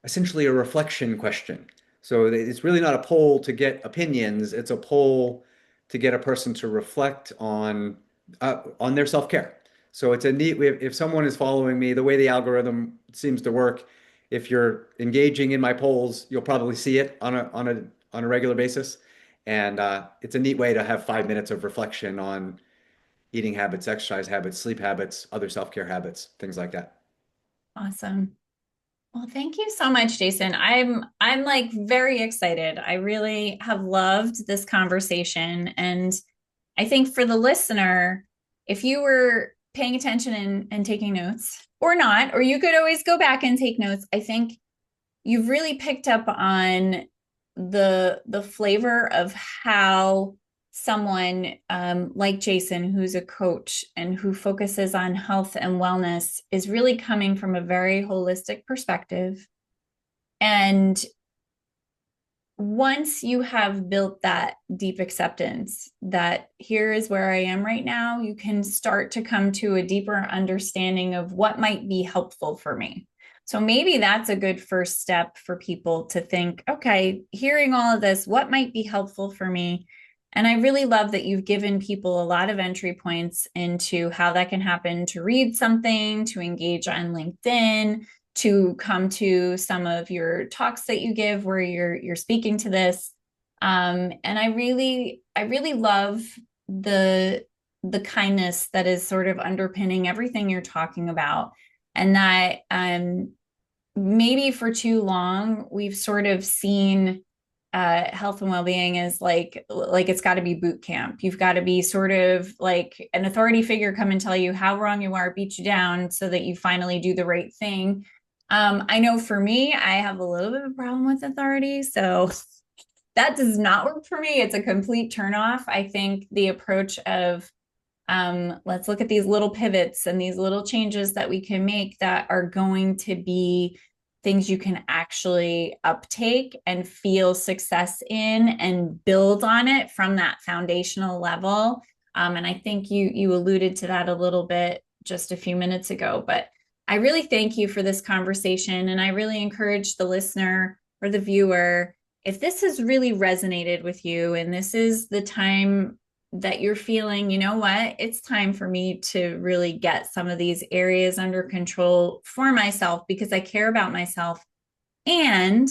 essentially a reflection question. So it's really not a poll to get opinions. It's a poll to get a person to reflect on their self-care. So it's a neat, if someone is following me, the way the algorithm seems to work, if you're engaging in my polls, you'll probably see it on a regular basis. And it's a neat way to have 5 minutes of reflection on eating habits, exercise habits, sleep habits, other self-care habits, things like that. Awesome. Well, thank you so much, Jason. I'm like very excited. I really have loved this conversation. And I think for the listener, if you were paying attention and taking notes or not, or you could always go back and take notes, I think you've really picked up on the flavor of how someone like Jason, who's a coach and who focuses on health and wellness, is really coming from a very holistic perspective. And once you have built that deep acceptance that here is where I am right now, you can start to come to a deeper understanding of what might be helpful for me. So maybe that's a good first step for people to think, okay, hearing all of this, what might be helpful for me? And I really love that you've given people a lot of entry points into how that can happen to read something, to engage on LinkedIn, to come to some of your talks that you give where you're speaking to this. And I really love the the kindness that is sort of underpinning everything you're talking about. And that maybe for too long we've sort of seen health and well-being as like it's got to be boot camp. You've got to be sort of like an authority figure come and tell you how wrong you are, beat you down so that you finally do the right thing. I know for me, I have a little bit of a problem with authority, so that does not work for me. It's a complete turnoff. I think the approach of let's look at these little pivots and these little changes that we can make that are going to be things you can actually uptake and feel success in and build on it from that foundational level. And I think you alluded to that a little bit just a few minutes ago, but I really thank you for this conversation. And I really encourage the listener or the viewer, if this has really resonated with you and this is the time that you're feeling, you know what, it's time for me to really get some of these areas under control for myself because I care about myself. And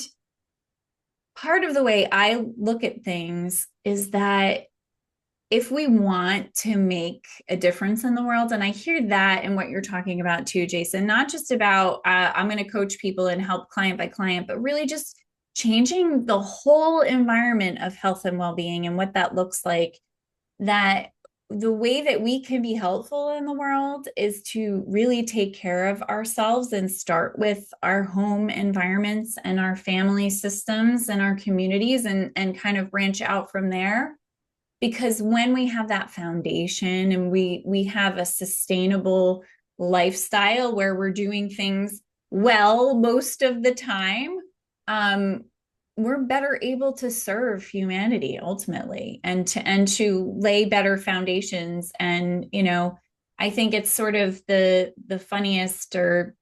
part of the way I look at things is that if we want to make a difference in the world, and I hear that in what you're talking about too, Jason, not just about I'm going to coach people and help client by client, but really just changing the whole environment of health and well-being and what that looks like, that the way that we can be helpful in the world is to really take care of ourselves and start with our home environments and our family systems and our communities and kind of branch out from there. Because when we have that foundation and we have a sustainable lifestyle where we're doing things well most of the time, um, we're better able to serve humanity ultimately and to lay better foundations. And I think it's sort of the funniest or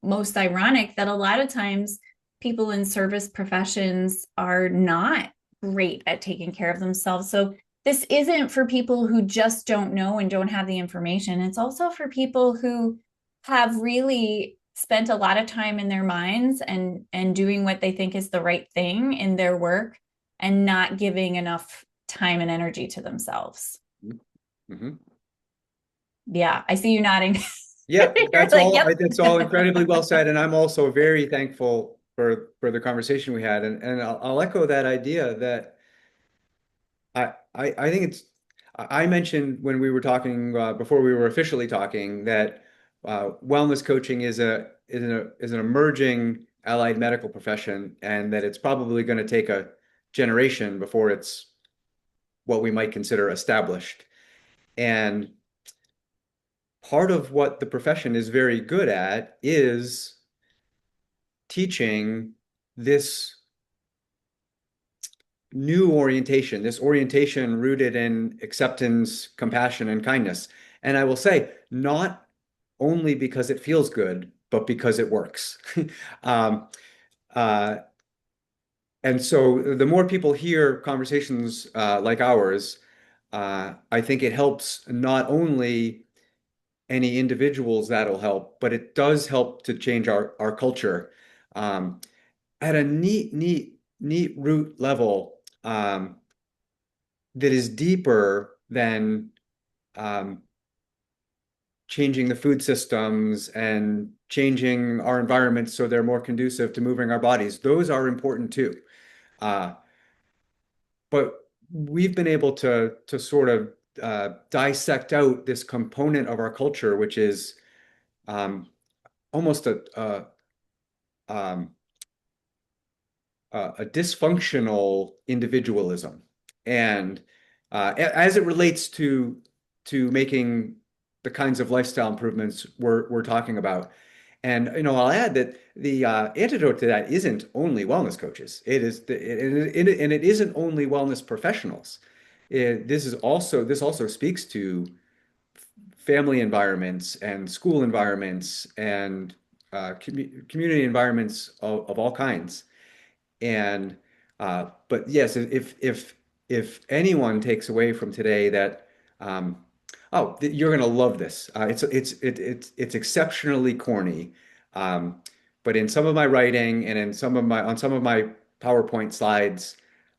most ironic that a lot of times people in service professions are not great at taking care of themselves. So this isn't for people who just don't know and don't have the information. It's also for people who have really spent a lot of time in their minds and doing what they think is the right thing in their work and not giving enough time and energy to themselves. Mm-hmm. Yeah, I see you nodding. Yeah, You're like, yep. that's all incredibly well said, and I'm also very thankful for the conversation we had, and I'll echo that idea that I think it's I mentioned when we were talking before we were officially talking that wellness coaching is an emerging allied medical profession, and that it's probably going to take a generation before it's what we might consider established. And part of what the profession is very good at is teaching this new orientation, this orientation rooted in acceptance, compassion, and kindness. And I will say, not only because it feels good, but because it works. um, uh, and so the more people hear conversations like ours, I think it helps not only any individuals that'll help, but it does help to change our culture um, at a neat root level that is deeper than um, changing the food systems and changing our environments so they're more conducive to moving our bodies. Those are important too. Uh, but we've been able to sort of dissect out this component of our culture, which is um, almost um, a dysfunctional individualism, and as it relates to making the kinds of lifestyle improvements we're talking about. And I'll add that the antidote to that isn't only wellness coaches. And it isn't only wellness professionals. This also speaks to family environments and school environments and community environments of all kinds. And but yes, if anyone takes away from today that you're gonna love this. It's exceptionally corny. Um, but in some of my writing and in some of my PowerPoint slides,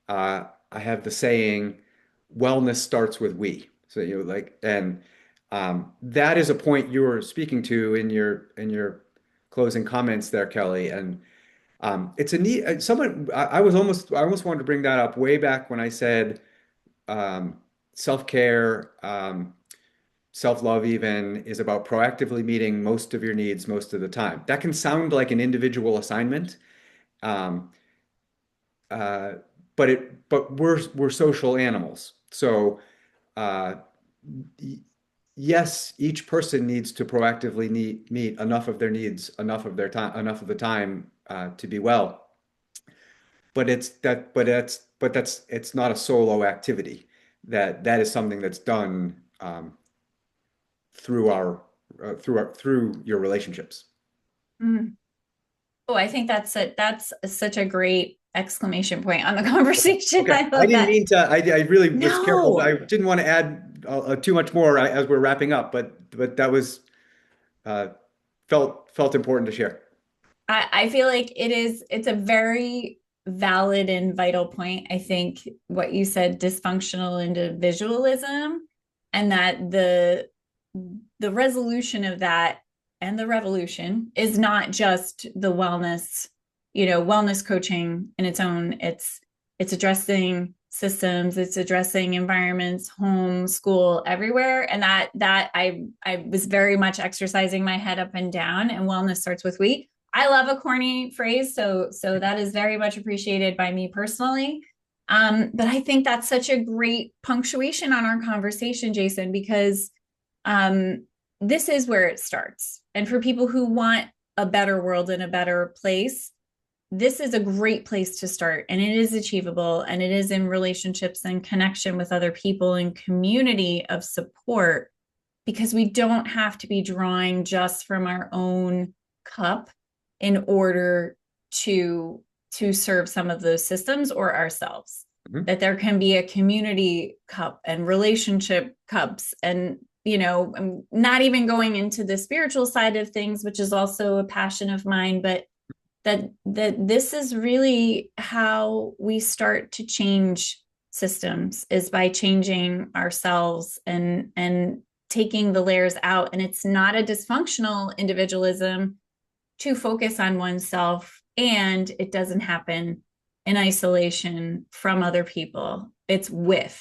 I have the saying, "Wellness starts with we." So that is a point you were speaking to in your closing comments there, Kelly. And it's a neat, someone, I almost wanted to bring that up way back when I said self-care, self-love even is about proactively meeting most of your needs most of the time. That can sound like an individual assignment, um, uh, but we're social animals. So uh, yes, each person needs to proactively meet enough of their needs, enough of their time, enough of the time to be well. But it's not a solo activity. That is something that's done through through your relationships. Mm. Oh, I think that's such a great exclamation point on the conversation. Okay, I I love didn't that. mean to. I really was careful. No, I didn't want to add too much more as we're wrapping up, but that was uh, felt important to share. I feel like it's a very valid and vital point. I think what you said, dysfunctional individualism, and that the resolution of that and the revolution is not just the wellness, wellness coaching in its own. It's addressing systems, it's addressing environments, home, school, everywhere. And that I was very much exercising my head up and down, and wellness starts with we. I love a corny phrase, so that is very much appreciated by me personally. But I think that's such a great punctuation on our conversation, Jason, because this is where it starts. And for people who want a better world and a better place, this is a great place to start. And it is achievable, and it is in relationships and connection with other people and community of support, because we don't have to be drawing just from our own cup in order to serve some of those systems or ourselves. Mhm. That there can be a community cup and relationship cups, and I'm not even going into the spiritual side of things, which is also a passion of mine, but that this is really how we start to change systems, is by changing ourselves and taking the layers out. And it's not a dysfunctional individualism to focus on oneself, and it doesn't happen in isolation from other people. It's with,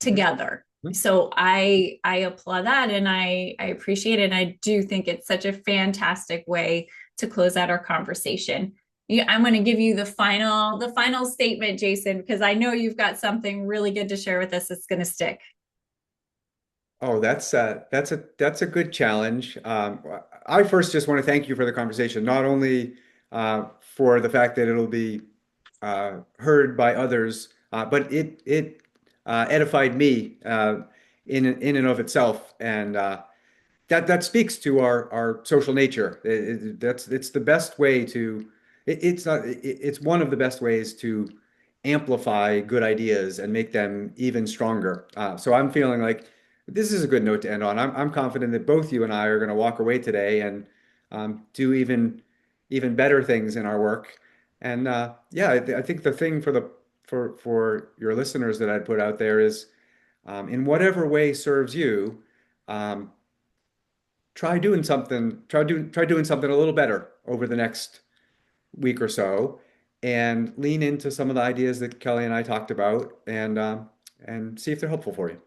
Mhm. together. Mhm. So I applaud that, and I appreciate it. And I do think it's such a fantastic way to close out our conversation. I'm going to give you the final statement, Jason, because I know you've got something really good to share with us that's going to stick. Oh, that's a good challenge. I first just want to thank you for the conversation, not only for the fact that it'll be heard by others, but it edified me in and of itself, and that speaks to our social nature. It's the best way to it's not it's one of the best ways to amplify good ideas and make them even stronger. So I'm feeling like this is a good note to end on. I'm confident that both you and I are going to walk away today and do even better things in our work. And yeah, I think the thing for your listeners that I'd put out there is in whatever way serves you. Um, try doing something a little better over the next week or so and lean into some of the ideas that Kelly and I talked about and see if they're helpful for you.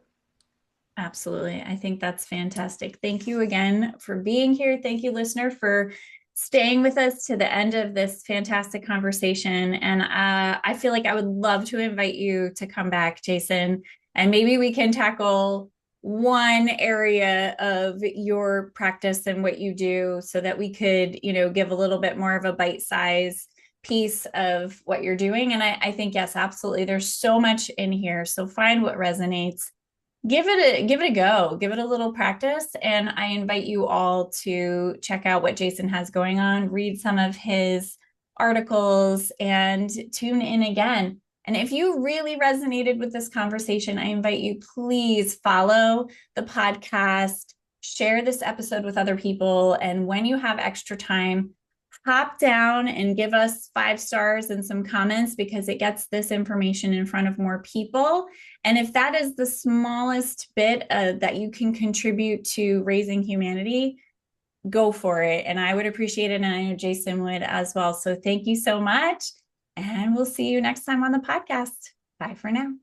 Absolutely. I think that's fantastic. Thank you again for being here. Thank you, listener, for staying with us to the end of this fantastic conversation. And I feel like I would love to invite you to come back, Jason, and maybe we can tackle one area of your practice and what you do so that we could, give a little bit more of a bite size piece of what you're doing. And I think, yes, absolutely. There's so much in here. So find what resonates, give it a go, give it a little practice. And I invite you all to check out what Jason has going on, read some of his articles, and tune in again. And if you really resonated with this conversation, I invite you, please follow the podcast, share this episode with other people, and when you have extra time, hop down and give us 5 stars and some comments, because it gets this information in front of more people. And if that is the smallest bit that you can contribute to raising humanity, go for it. And I would appreciate it. And I know Jason would as well. So thank you so much. And we'll see you next time on the podcast. Bye for now.